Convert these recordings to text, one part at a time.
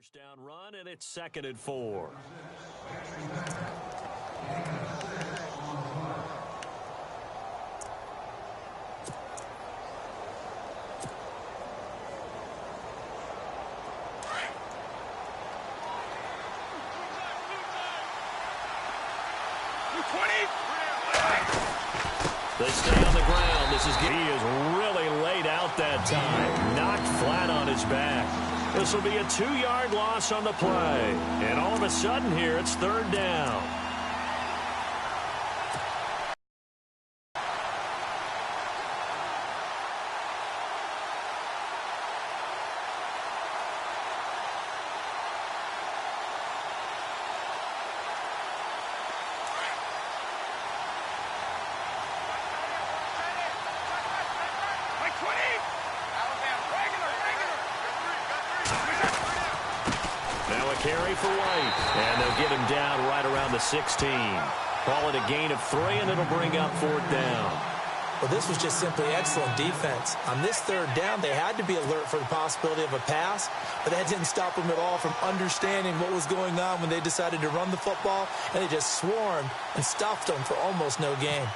First down run, and it's 2nd and 4. They stay on the ground. He is really laid out that time. Knocked flat on his back. This will be a 2-yard loss on the play. And all of a sudden here, it's 3rd down. Carry for White, and they'll get him down right around the 16. Call it a gain of 3, and it'll bring up 4th down. Well, this was just simply excellent defense. On this 3rd down, they had to be alert for the possibility of a pass, but that didn't stop them at all from understanding what was going on when they decided to run the football, and they just swarmed and stuffed them for almost no gain.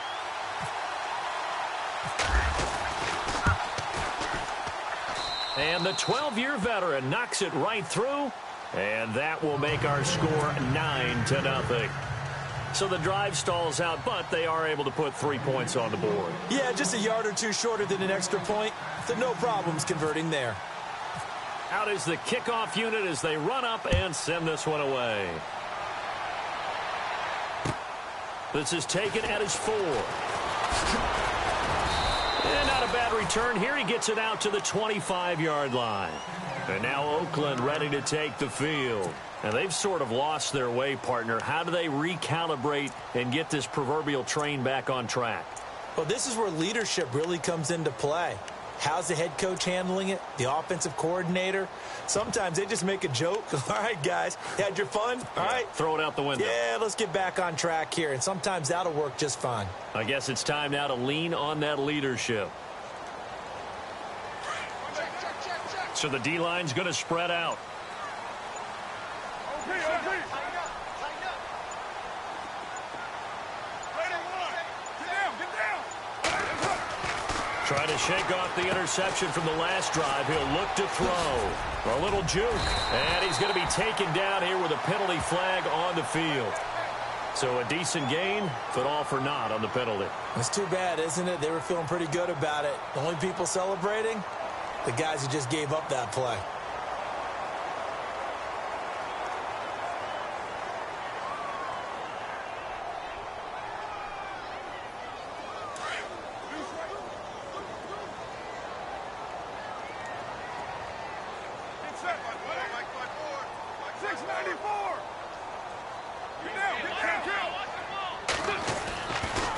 And the 12-year veteran knocks it right through. And that will make our score 9-0. So the drive stalls out, but they are able to put 3 points on the board. Yeah, just a yard or two shorter than an extra point. So no problems converting there. Out is the kickoff unit as they run up and send this one away. This is taken at his 4. And not a bad return here. He gets it out to the 25-yard line. And now Oakland ready to take the field. And they've sort of lost their way, partner. How do they recalibrate and get this proverbial train back on track? Well, this is where leadership really comes into play. How's the head coach handling it? The offensive coordinator? Sometimes they just make a joke. All right, guys, had your fun? All right. Throw it out the window. Yeah, let's get back on track here. And sometimes that'll work just fine. I guess it's time now to lean on that leadership. So the D-line's going to spread out. Try to shake off the interception from the last drive. He'll look to throw. A little juke. And he's going to be taken down here with a penalty flag on the field. So a decent gain, but all for naught on the penalty. It's too bad, isn't it? They were feeling pretty good about it. The only people celebrating? The guys who just gave up that play.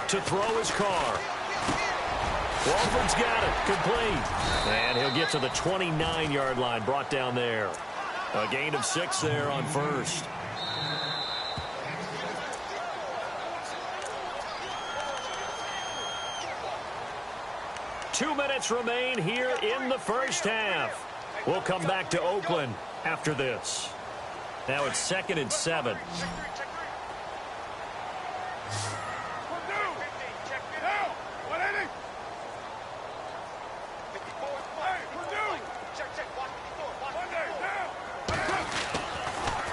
To throw his car. Walford's got it. Complete. And he'll get to the 29-yard line. Brought down there. A gain of 6 there on first. Two minutes remain here in the first half. We'll come back to Oakland after this. Now it's 2nd and 7.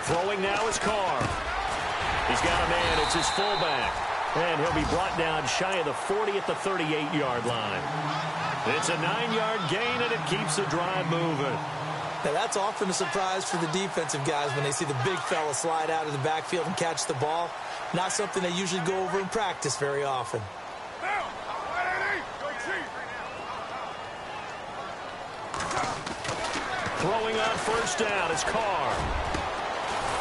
Throwing now is Carr. He's got a man. It's his fullback. And he'll be brought down shy of the 40 at the 38-yard line. It's a 9-yard gain, and it keeps the drive moving. Now, that's often a surprise for the defensive guys when they see the big fella slide out of the backfield and catch the ball. Not something they usually go over in practice very often. Throwing on first down is Carr.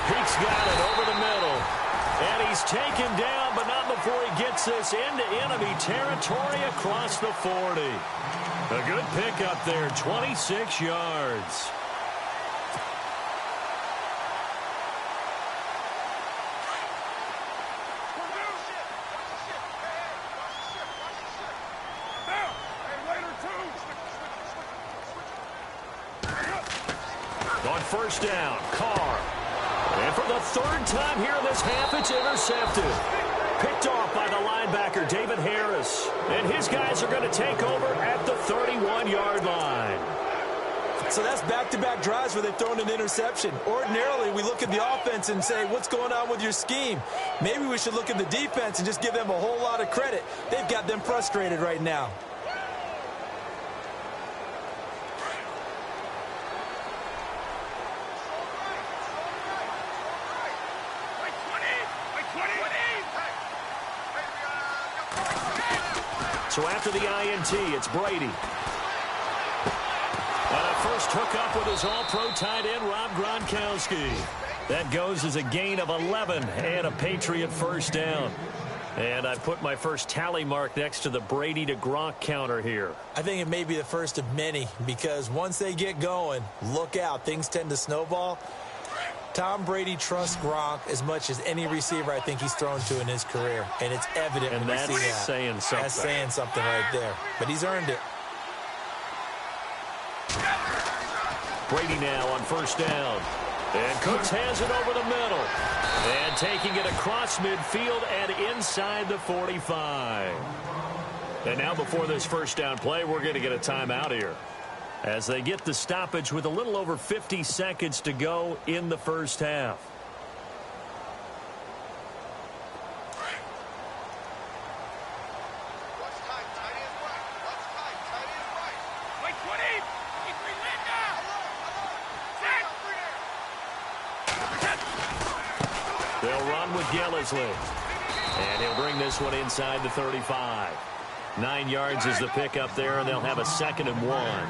He's got it over the middle. And he's taken down, but not before he gets this into enemy territory across the 40. A good pickup there, 26 yards. On first down, Carr. And for the third time here in this half, it's intercepted. Picked off by the linebacker, David Harris. And his guys are going to take over at the 31-yard line. So that's back-to-back drives where they've thrown an interception. Ordinarily, we look at the offense and say, what's going on with your scheme? Maybe we should look at the defense and just give them a whole lot of credit. They've got them frustrated right now. So after the INT, it's Brady. And a first hookup with his all-pro tight end, Rob Gronkowski. That goes as a gain of 11 and a Patriot first down. And I put my first tally mark next to the Brady to Gronk counter here. I think it may be the first of many because once they get going, look out. Things tend to snowball. Tom Brady trusts Gronk as much as any receiver I think he's thrown to in his career. And it's evident when you see that. That's saying something. That's saying something right there. But he's earned it. Brady now on first down. And Cooks has it over the middle. And taking it across midfield and inside the 45. And now before this first down play, we're going to get a timeout here, as they get the stoppage with a little over 50 seconds to go in the first half. They'll run with Gillisley. And he'll bring this one inside the 35. 9 yards is the pickup there, and they'll have a 2nd and 1.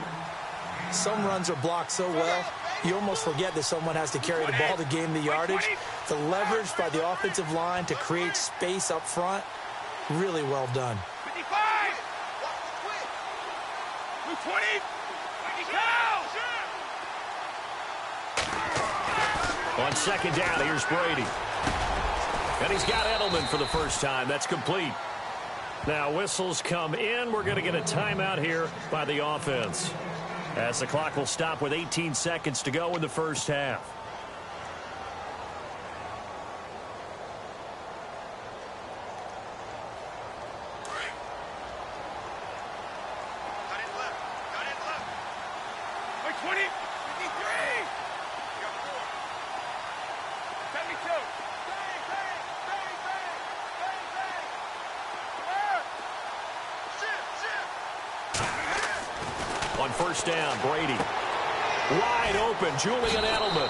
Some runs are blocked so well, you almost forget that someone has to carry the ball to gain the yardage. The leverage by the offensive line to create space up front, really well done. 55! 20! On second down, here's Brady. And he's got Edelman for the first time. That's complete. Now whistles come in. We're going to get a timeout here by the offense, as the clock will stop with 18 seconds to go in the first half. On first down, Brady. Wide open, Julian Edelman.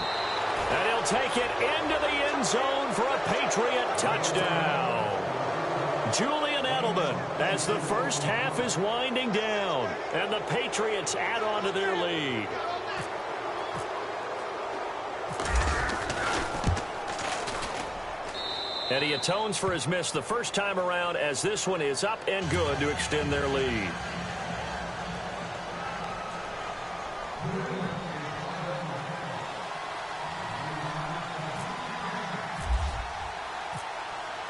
And he'll take it into the end zone for a Patriot touchdown. Julian Edelman, as the first half is winding down, and the Patriots add on to their lead. And he atones for his miss the first time around, as this one is up and good to extend their lead.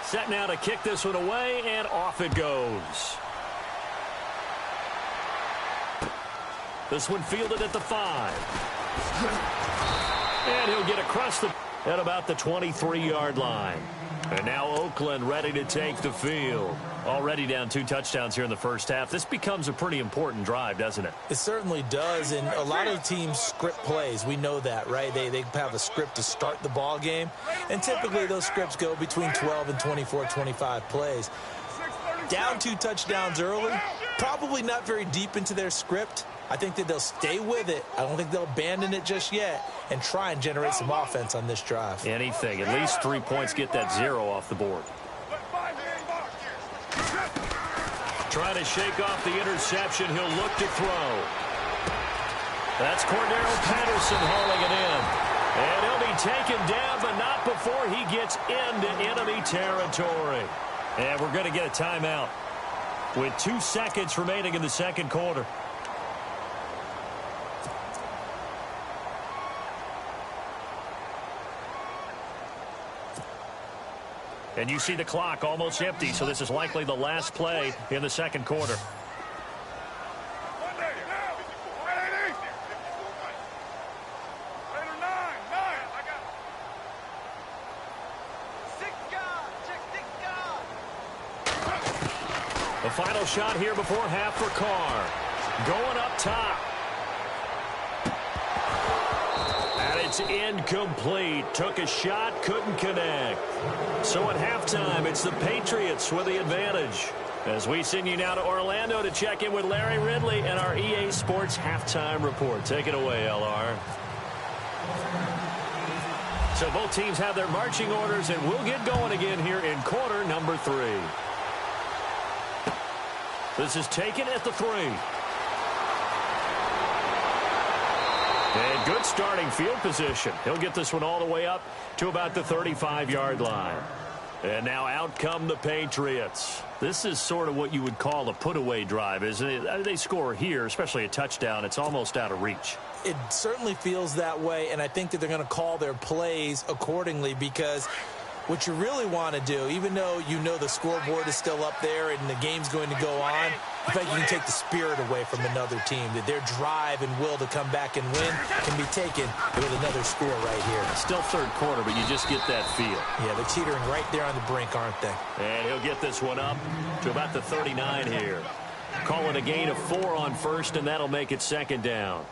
Set now to kick this one away, and off it goes. This one fielded at the 5. And he'll get across the at about the 23-yard line. And now Oakland ready to take the field. Already down 2 touchdowns here in the first half. This becomes a pretty important drive, doesn't it? It certainly does, and a lot of teams script plays. We know that, right? They have a script to start the ball game, and typically those scripts go between 12 and 24, 25 plays. Down 2 touchdowns early, probably not very deep into their script. I think that they'll stay with it. I don't think they'll abandon it just yet and try and generate some offense on this drive. Anything. At least 3 points, get that 0 off the board. Trying to shake off the interception. He'll look to throw. That's Cordero Patterson hauling it in. And he'll be taken down, but not before he gets into enemy territory. And we're going to get a timeout with 2 seconds remaining in the second quarter. And you see the clock almost empty, so this is likely the last play in the second quarter. final shot here before half for Carr. Going up top. And it's incomplete. Took a shot, couldn't connect. So at halftime, it's the Patriots with the advantage. As we send you now to Orlando to check in with Larry Ridley and our EA Sports Halftime Report. Take it away, LR. So both teams have their marching orders, and we'll get going again here in quarter number 3. This is taken at the 3. And good starting field position. He'll get this one all the way up to about the 35-yard line. And now out come the Patriots. This is sort of what you would call a put-away drive, isn't it? They score here, especially a touchdown. It's almost out of reach. It certainly feels that way, and I think that they're going to call their plays accordingly, because what you really want to do, even though you know the scoreboard is still up there and the game's going to go on, in fact, you can take the spirit away from another team, that their drive and will to come back and win can be taken with another score right here. Still third quarter, but you just get that feel. Yeah, they're teetering right there on the brink, aren't they? And he'll get this one up to about the 39 here. Call it a gain of 4 on first, and that'll make it second down.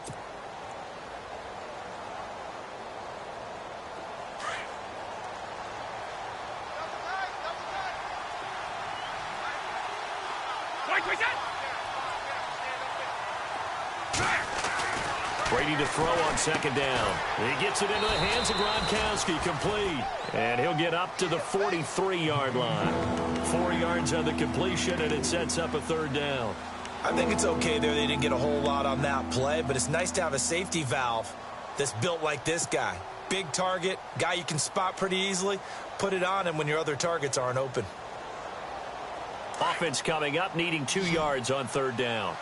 Brady to throw on second down. He gets it into the hands of Gronkowski, complete. And he'll get up to the 43-yard line. 4 yards on the completion, and it sets up a third down. I think it's okay there. They didn't get a whole lot on that play, but it's nice to have a safety valve that's built like this guy. Big target, guy you can spot pretty easily. Put it on him when your other targets aren't open. Offense coming up, needing 2 yards on third down.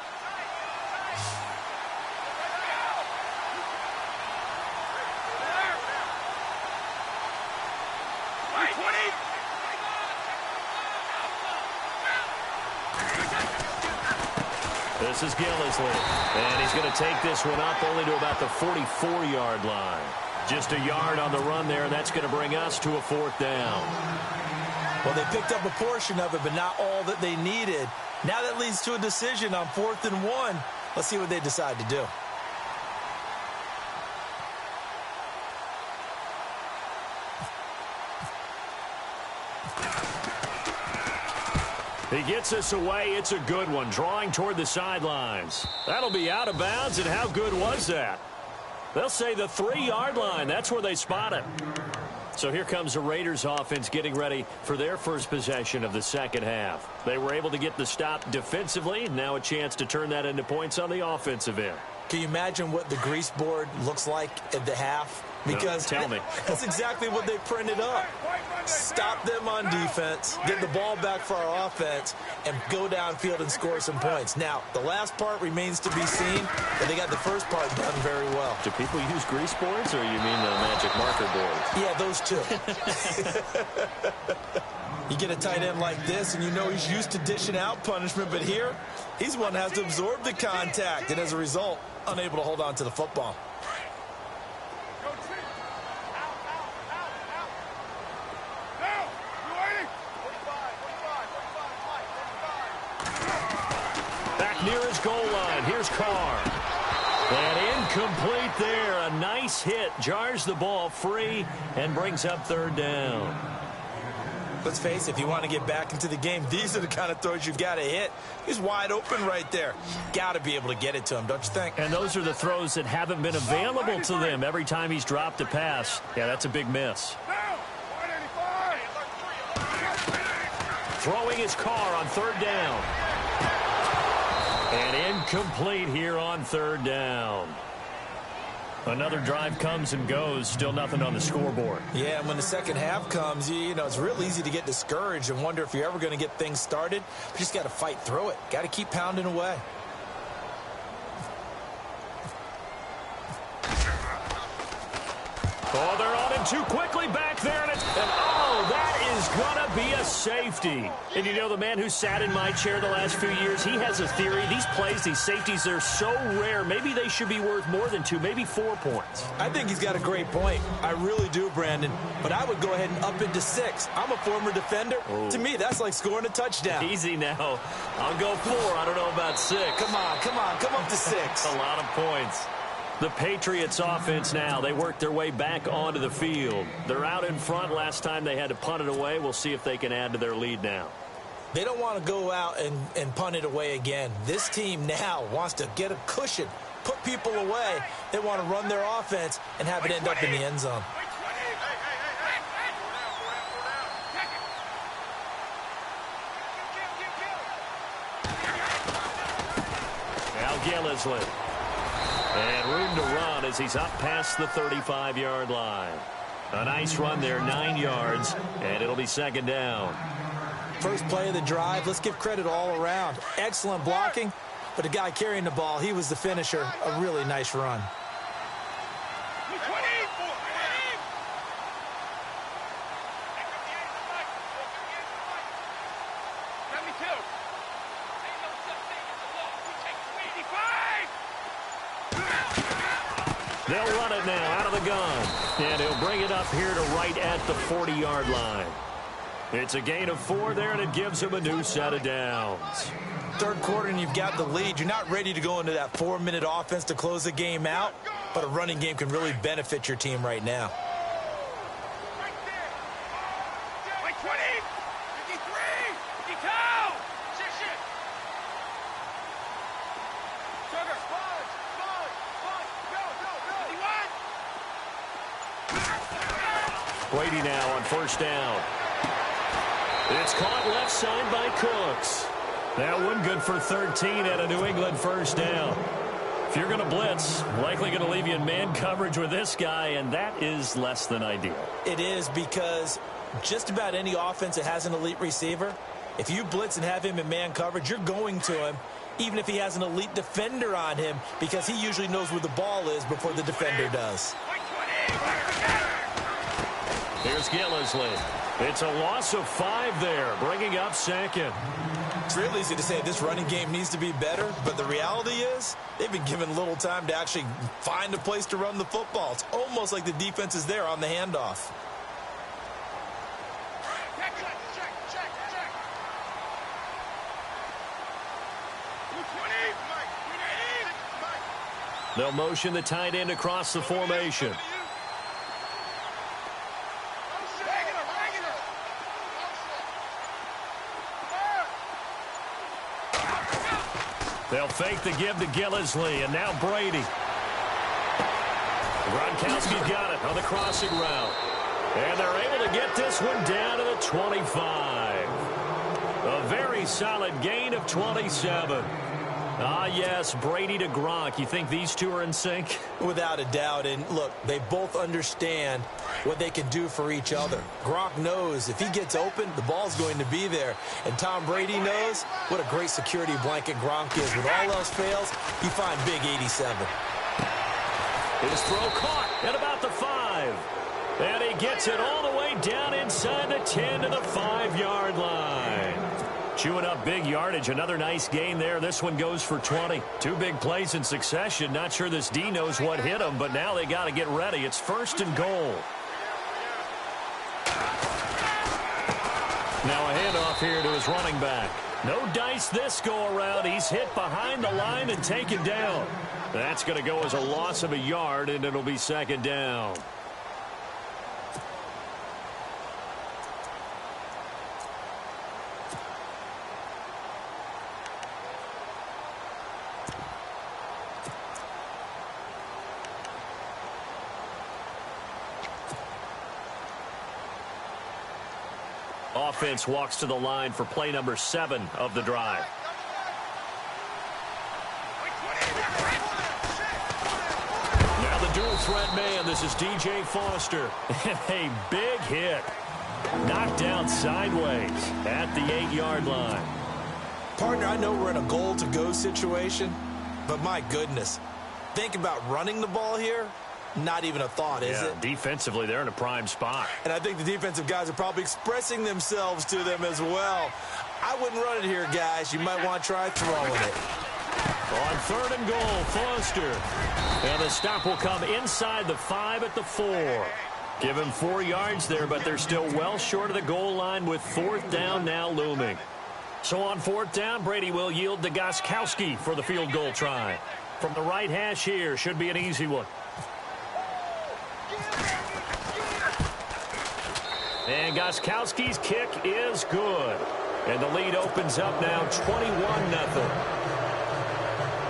This is Gillisley, and he's going to take this one up only to about the 44-yard line. Just a yard on the run there, and that's going to bring us to a fourth down. Well, they picked up a portion of it, but not all that they needed. Now that leads to a decision on 4th and 1. Let's see what they decide to do. He gets us away. It's a good one, drawing toward the sidelines. That'll be out of bounds, and how good was that? They'll say the 3-yard line. That's where they spot it. So here comes the Raiders offense getting ready for their first possession of the second half. They were able to get the stop defensively. Now a chance to turn that into points on the offensive end. Can you imagine what the grease board looks like at the half? Because no, tell me. That's exactly what they printed up. Stop them on defense, get the ball back for our offense, and go downfield and score some points. Now, the last part remains to be seen, but they got the first part done very well. Do people use grease boards, or you mean the magic marker boards? Yeah, those two. You get a tight end like this, and you know he's used to dishing out punishment, but here, he's one that has to absorb the contact, and as a result, unable to hold on to the football. Near his goal line. Here's Carr. And incomplete there. A nice hit. Jars the ball free and brings up third down. Let's face it, if you want to get back into the game, these are the kind of throws you've got to hit. He's wide open right there. Got to be able to get it to him, don't you think? And those are the throws that haven't been available to them every time he's dropped a pass. Yeah, that's a big miss. Throwing his Carr on third down. And incomplete here on third down. Another drive comes and goes. Still nothing on the scoreboard. Yeah, and when the second half comes, you know, it's real easy to get discouraged and wonder if you're ever going to get things started. You just got to fight through it. Got to keep pounding away. Oh, they're on him too quickly back there. And that is going to be a safety. And you know, the man who sat in my chair the last few years, he has a theory. These plays, these safeties, they're so rare. Maybe they should be worth more than 2, maybe 4 points. I think he's got a great point. I really do, Brandon. But I would go ahead and up it to 6. I'm a former defender. Oh. To me, that's like scoring a touchdown. Easy now. I'll go 4. I don't know about 6. Come up to 6. A lot of points. The Patriots offense now, they work their way back onto the field. They're out in front. Last time they had to punt it away. We'll see if they can add to their lead now. They don't want to go out and punt it away again. This team now wants to get a cushion, put people away. They want to run their offense and have it end up in the end zone. Now Gillisley. And room to run as he's up past the 35-yard line. A nice run there, 9 yards, and it'll be second down. First play of the drive, let's give credit all around. Excellent blocking, but the guy carrying the ball, he was the finisher. A really nice run. They'll run it now out of the gun. And he'll bring it up here to right at the 40-yard line. It's a gain of 4 there, and it gives him a new set of downs. Third quarter, and you've got the lead. You're not ready to go into that 4-minute offense to close the game out, but a running game can really benefit your team right now. Brady now on first down. It's caught left side by Cooks. That one good for 13 at a New England first down. If you're going to blitz, likely going to leave you in man coverage with this guy, and that is less than ideal. It is, because just about any offense that has an elite receiver, if you blitz and have him in man coverage, you're going to him, even if he has an elite defender on him, because he usually knows where the ball is before the defender does. Here's Gillisley. It's a loss of 5 there, bringing up second. It's real easy to say this running game needs to be better, but the reality is they've been given little time to actually find a place to run the football. It's almost like the defense is there on the handoff. They'll motion the tight end across the formation. They'll fake the give to Gillisley, and now Brady. Gronkowski's got it on the crossing route. And they're able to get this one down to the 25. A very solid gain of 27. Ah, yes, Brady to Gronk. You think these two are in sync? Without a doubt. And look, they both understand what they can do for each other. Gronk knows if he gets open, the ball's going to be there. And Tom Brady knows what a great security blanket Gronk is. When all else fails, you find big 87. His throw caught at about the 5. And he gets it all the way down inside the 10 to the 5-yard line. Chewing up big yardage. Another nice gain there. This one goes for 20. 2 big plays in succession. Not sure this D knows what hit him, but now they got to get ready. It's first and goal. Now a handoff here to his running back. No dice this go-around. He's hit behind the line and taken down. That's going to go as a loss of a yard, and it'll be second down. Offense walks to the line for play number 7 of the drive. Now the dual threat man. This is DJ Foster. A big hit. Knocked down sideways at the 8-yard line. Partner, I know we're in a goal-to-go situation, but my goodness, think about running the ball here. Not even a thought, is it? Defensively, they're in a prime spot. And I think the defensive guys are probably expressing themselves to them as well. I wouldn't run it here, guys. You might want to try throwing it. On 3rd and goal, Foster. And the stop will come inside the 5 at the 4. Give him 4 yards there, but they're still well short of the goal line with 4th down now looming. So on 4th down, Brady will yield to Gostkowski for the field goal try. From the right hash here, should be an easy one. And Gostkowski's kick is good. And the lead opens up now 21-0.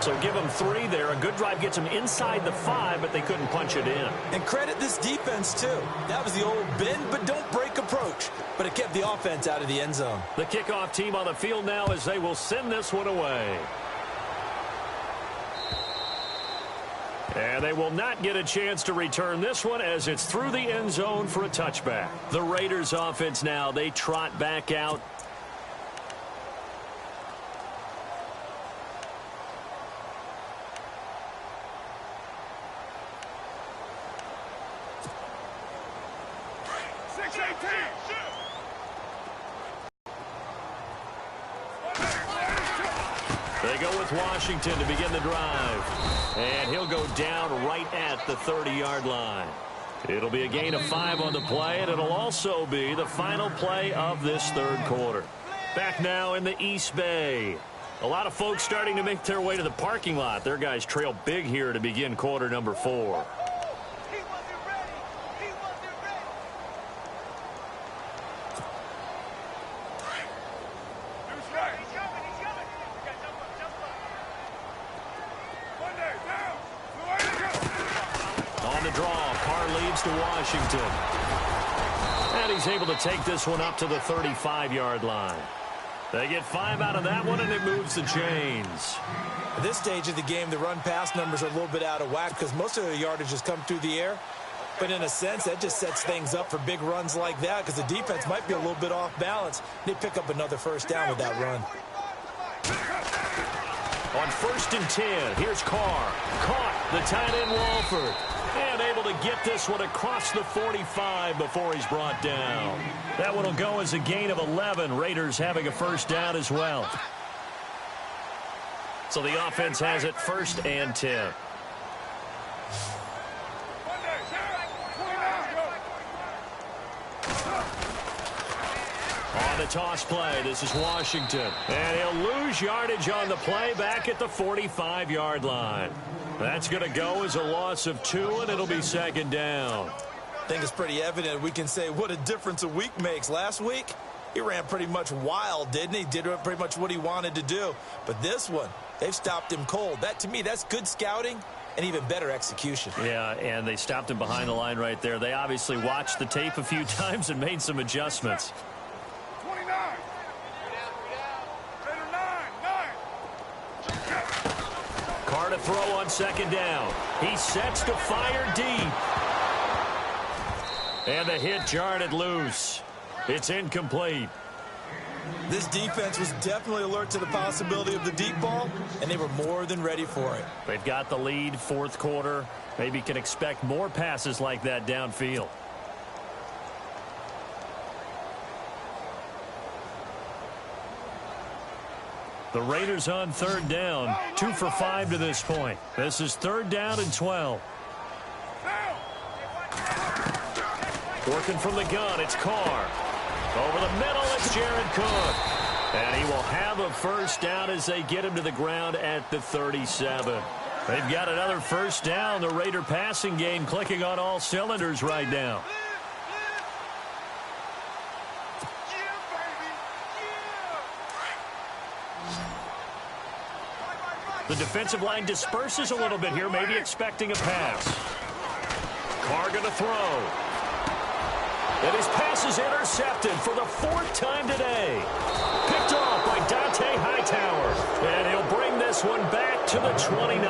So give them 3 there. A good drive gets them inside the 5, but they couldn't punch it in. And credit this defense, too. That was the old bend but don't break approach. But it kept the offense out of the end zone. The kickoff team on the field now as they will send this one away. And they will not get a chance to return this one as it's through the end zone for a touchback. The Raiders offense now, they trot back out. They go with Washington to begin the drive. And he'll go down right at the 30-yard line. It'll be a gain of 5 on the play, and it'll also be the final play of this 3rd quarter. Back now in the East Bay. A lot of folks starting to make their way to the parking lot. Their guys trail big here to begin quarter number 4. To Washington. And he's able to take this one up to the 35-yard line. They get 5 out of that one, and it moves the chains. At this stage of the game, the run-pass numbers are a little bit out of whack because most of the yardage has come through the air. But in a sense, that just sets things up for big runs like that because the defense might be a little bit off balance. They pick up another 1st down with that run. On 1st and 10, here's Carr. Caught the tight end Walford. And able to get this one across the 45 before he's brought down. That one will go as a gain of 11. Raiders having a 1st down as well. So the offense has it 1st and 10. On the toss play, this is Washington. And he'll lose yardage on the play back at the 45-yard line. That's going to go as a loss of 2, and it'll be 2nd down. I think it's pretty evident we can say what a difference a week makes. Last week, he ran pretty much wild, didn't he? Did pretty much what he wanted to do. But this one, they've stopped him cold. That, to me, that's good scouting and even better execution. Yeah, and they stopped him behind the line right there. They obviously watched the tape a few times and made some adjustments. Carr to throw on 2nd down. He sets to fire deep. And the hit jarred it loose. It's incomplete. This defense was definitely alert to the possibility of the deep ball, and they were more than ready for it. They've got the lead, 4th quarter. Maybe can expect more passes like that downfield. The Raiders on 3rd down, 2 for 5 to this point. This is 3rd down and 12. Working from the gun, it's Carr. Over the middle, it's Jared Cook. And he will have a 1st down as they get him to the ground at the 37. They've got another 1st down. The Raider passing game clicking on all cylinders right now. The defensive line disperses a little bit here, maybe expecting a pass. Carr going to throw. And his pass is intercepted for the 4th time today. Picked off by Dante Hightower. And he'll bring this one back to the 29.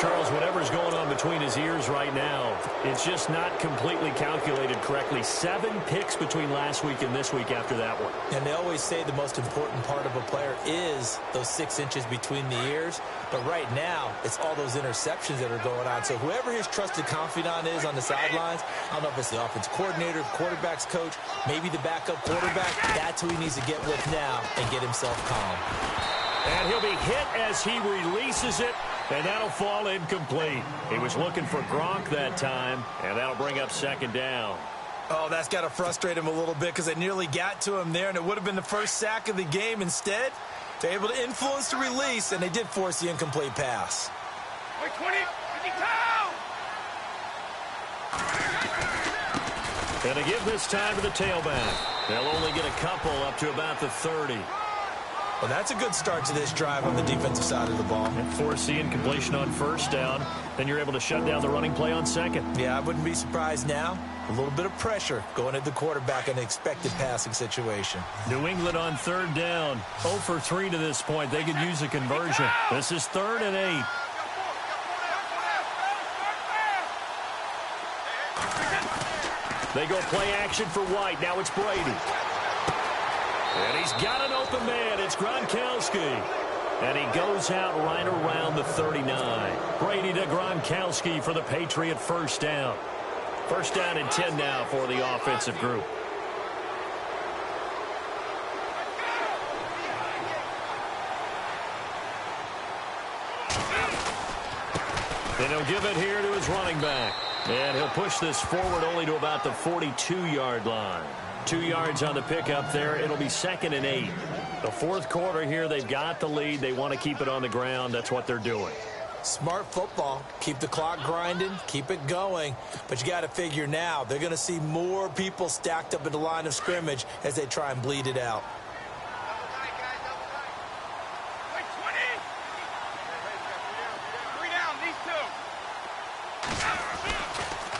Charles, whatever's going on between his ears right now, it's just not completely calculated correctly. 7 picks between last week and this week after that one. And they always say the most important part of a player is those 6 inches between the ears. But right now, it's all those interceptions that are going on. So whoever his trusted confidant is on the sidelines, I don't know if it's the offense coordinator, quarterback's coach, maybe the backup quarterback, that's who he needs to get with now and get himself calm. And he'll be hit as he releases it, and that'll fall incomplete. He was looking for Gronk that time, and that'll bring up 2nd down. Oh, that's got to frustrate him a little bit because they nearly got to him there, and it would have been the first sack of the game. Instead, they're able to influence the release, and they did force the incomplete pass. 20, 52! And they give this time to the tailback. They'll only get a couple up to about the 30. Well, that's a good start to this drive on the defensive side of the ball. And force the incompletion on 1st down. Then you're able to shut down the running play on 2nd. Yeah, I wouldn't be surprised now. A little bit of pressure going at the quarterback in an expected passing situation. New England on 3rd down. 0 for 3 to this point. They could use a conversion. This is 3rd and 8. They go play action for White. Now it's Brady. And he's got an open man. It's Gronkowski. And he goes out right around the 39. Brady to Gronkowski for the Patriot 1st down. 1st down and 10 now for the offensive group. And he'll give it here to his running back. And he'll push this forward only to about the 42-yard line. 2 yards on the pickup there. It'll be 2nd and 8. The 4th quarter here, they've got the lead. They want to keep it on the ground. That's what they're doing. Smart football. Keep the clock grinding. Keep it going. But you got to figure now, they're going to see more people stacked up in the line of scrimmage as they try and bleed it out.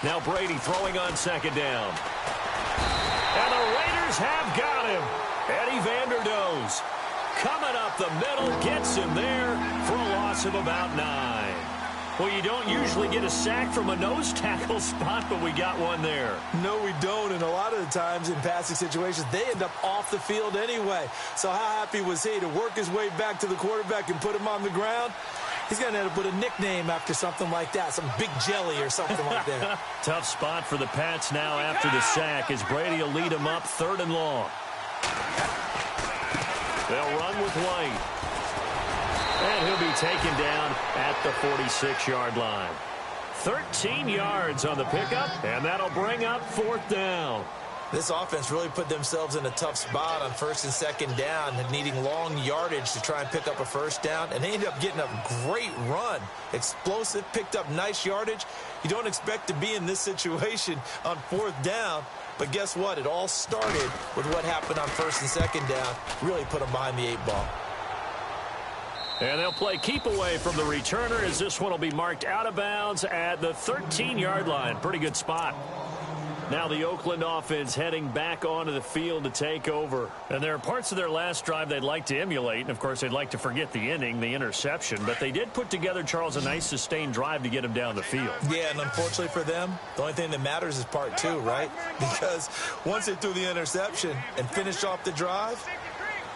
Now Brady throwing on 2nd down. And the Raiders have got him. Eddie Vanderdoes coming up the middle, gets him there for a loss of about 9. Well, you don't usually get a sack from a nose tackle spot, but we got one there. No, we don't, and a lot of the times in passing situations, they end up off the field anyway. So how happy was he to work his way back to the quarterback and put him on the ground? He's going to end up with a nickname after something like that, some Big Jelly or something like that. Tough spot for the Pats now after the sack as Brady will lead them up 3rd and long. They'll run with White. And he'll be taken down at the 46-yard line. 13 yards on the pickup, and that'll bring up 4th down. This offense really put themselves in a tough spot on 1st and 2nd down, needing long yardage to try and pick up a 1st down, and they ended up getting a great run. Explosive, picked up nice yardage. You don't expect to be in this situation on 4th down, but guess what? It all started with what happened on 1st and 2nd down. Really put them behind the 8 ball. And they'll play keep away from the returner as this one will be marked out of bounds at the 13-yard line. Pretty good spot. Now the Oakland offense heading back onto the field to take over. And there are parts of their last drive they'd like to emulate. And, of course, they'd like to forget the inning, the interception. But they did put together, Charles, a nice sustained drive to get him down the field. Yeah, and unfortunately for them, the only thing that matters is part 2, right? Because once they threw the interception and finished off the drive,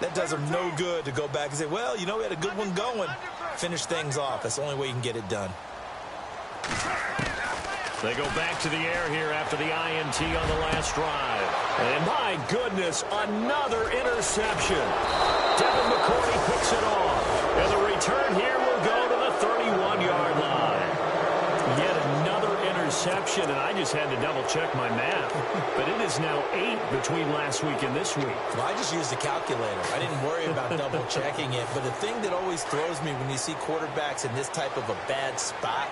that does them no good to go back and say, well, you know, we had a good one going. Finish things off. That's the only way you can get it done. They go back to the air here after the INT on the last drive. And my goodness, another interception. Devin McCourty picks it off. And the return here will go to the 31-yard line. Yet another interception, and I just had to double-check my math. But it is now 8 between last week and this week. Well, I just used a calculator. I didn't worry about double-checking it. But the thing that always throws me when you see quarterbacks in this type of a bad spot,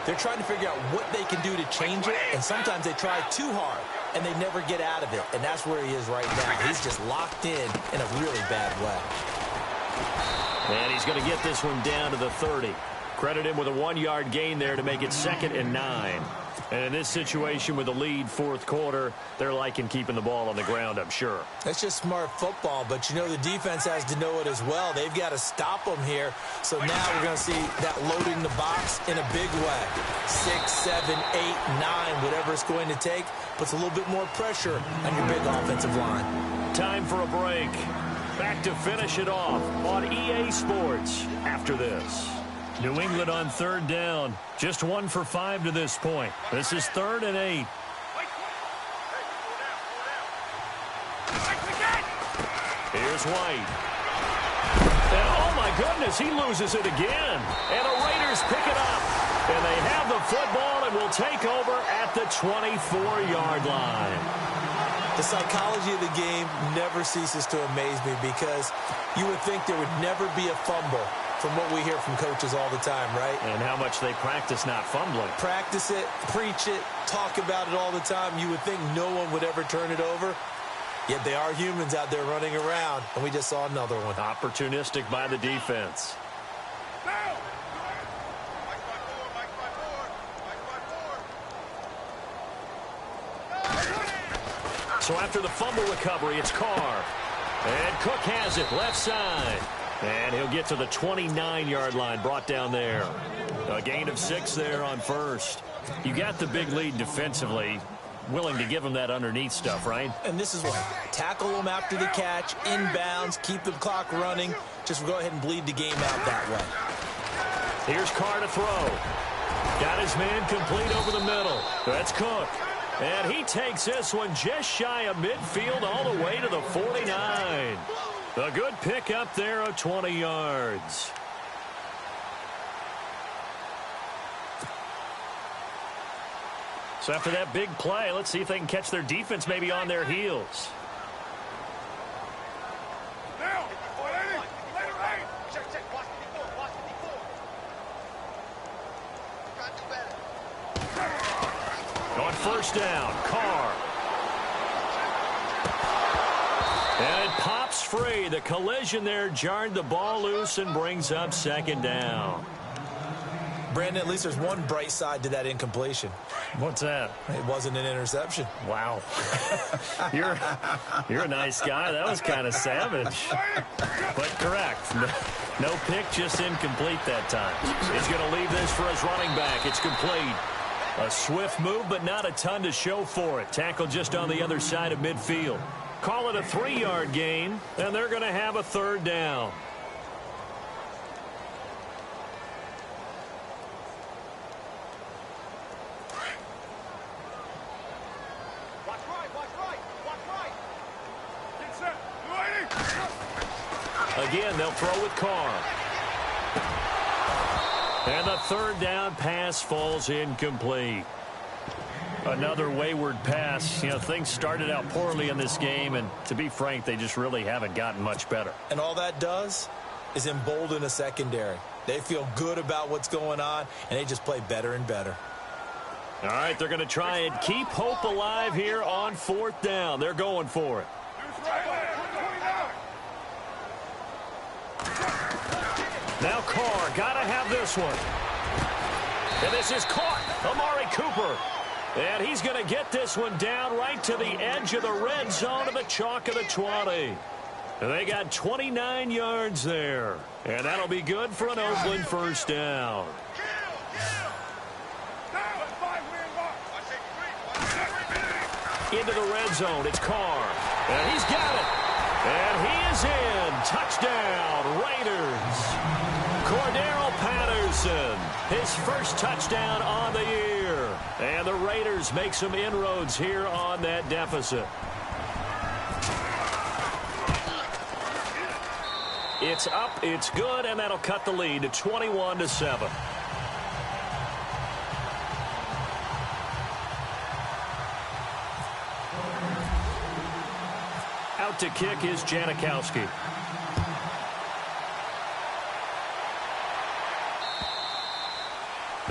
they're trying to figure out what they can do to change it, and sometimes they try too hard, and they never get out of it. And that's where he is right now. He's just locked in a really bad way. And he's going to get this one down to the 30. Credit him with a 1-yard gain there to make it 2nd and 9. And in this situation with the lead fourth quarter, they're liking keeping the ball on the ground, I'm sure. That's just smart football, but you know the defense has to know it as well. They've got to stop them here. So now we're going to see that loading the box in a big way. 6, 7, 8, 9, whatever it's going to take, puts a little bit more pressure on your big offensive line. Time for a break. Back to finish it off on EA Sports after this. New England on third down. Just 1 for 5 to this point. This is 3rd and 8. Here's White. And oh my goodness, he loses it again. And the Raiders pick it up. And they have the football and will take over at the 24-yard line. The psychology of the game never ceases to amaze me because you would think there would never be a fumble from what we hear from coaches all the time, right? And how much they practice not fumbling. Practice it, preach it, talk about it all the time. You would think no one would ever turn it over. Yet they are humans out there running around, and we just saw another one. Opportunistic by the defense. So after the fumble recovery, it's Carr. And Cook has it left side. And he'll get to the 29-yard line, brought down there. A gain of 6 there on first. You got the big lead defensively. Willing to give them that underneath stuff, right? And this is what, tackle them after the catch, inbounds, keep the clock running. Just go ahead and bleed the game out that way. Here's Carr to throw. Got his man complete over the middle. That's Cook. And he takes this one just shy of midfield all the way to the 49. A good pick up there of 20 yards. So after that big play, let's see if they can catch their defense maybe on their heels. On first down, Carr. And it pops free. The collision there jarred the ball loose and brings up 2nd down. Brandon, at least there's one bright side to that incompletion. What's that? It wasn't an interception. Wow. You're a nice guy. That was kind of savage. But correct. No pick, just incomplete that time. He's going to leave this for his running back. It's complete. A swift move, but not a ton to show for it. Tackle just on the other side of midfield. Call it a 3-yard gain, and they're going to have a 3rd down. Again, they'll throw with Carr. And the 3rd down pass falls incomplete. Another wayward pass. You know, things started out poorly in this game, and to be frank, they just really haven't gotten much better. And all that does is embolden a secondary. They feel good about what's going on, and they just play better and better. All right, they're going to try and keep hope alive here on 4th down. They're going for it. Now Carr, got to have this one. And this is caught. Amari Cooper. And he's going to get this one down right to the edge of the red zone of the chalk of the 20. They got 29 yards there. And that'll be good for an Oakland 1st down. Into the red zone. It's Carr. And he's got it. And he is in. Touchdown, Raiders. Cordero Patterson, his first touchdown on the year. And the Raiders make some inroads here on that deficit. It's up, it's good, and that'll cut the lead to 21-7. Out to kick is Janikowski.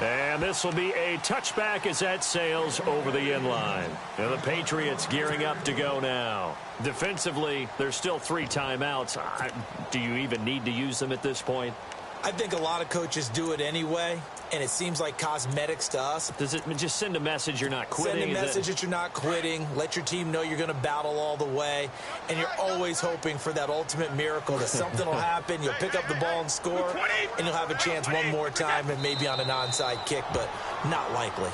And this will be a touchback as that sails over the end line. And the Patriots gearing up to go now. Defensively, there's still 3 timeouts. Do you even need to use them at this point? I think a lot of coaches do it anyway, and it seems like cosmetics to us. Does it just send a message you're not quitting? Send a message that you're not quitting. Let your team know you're going to battle all the way, and you're always hoping for that ultimate miracle that something will happen. You'll pick up the ball and score, and you'll have a chance one more time and maybe on an onside kick, but not likely.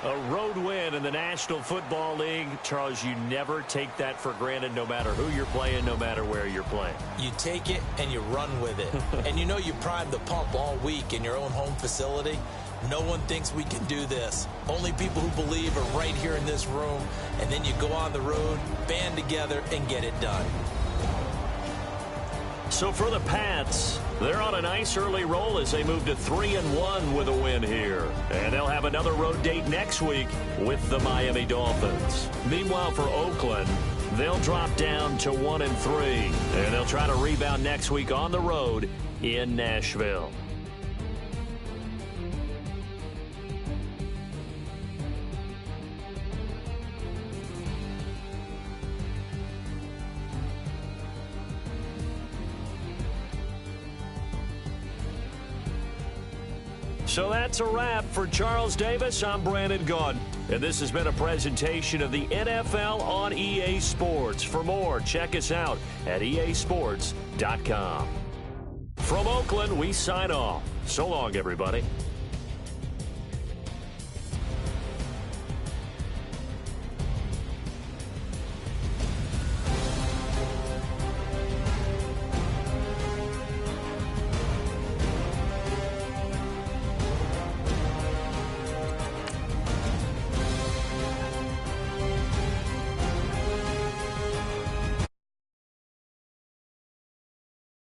A road win in the National Football League. Charles, you never take that for granted no matter who you're playing, no matter where you're playing. You take it and you run with it. And you know you primed the pump all week in your own home facility. No one thinks we can do this. Only people who believe are right here in this room. And then you go on the road, band together, and get it done. So for the Pats, they're on a nice early roll as they move to 3-1 with a win here. And they'll have another road date next week with the Miami Dolphins. Meanwhile, for Oakland, they'll drop down to 1-3. And they'll try to rebound next week on the road in Nashville. So that's a wrap. For Charles Davis, I'm Brandon Gaudin. And this has been a presentation of the NFL on EA Sports. For more, check us out at easports.com. From Oakland, we sign off. So long, everybody.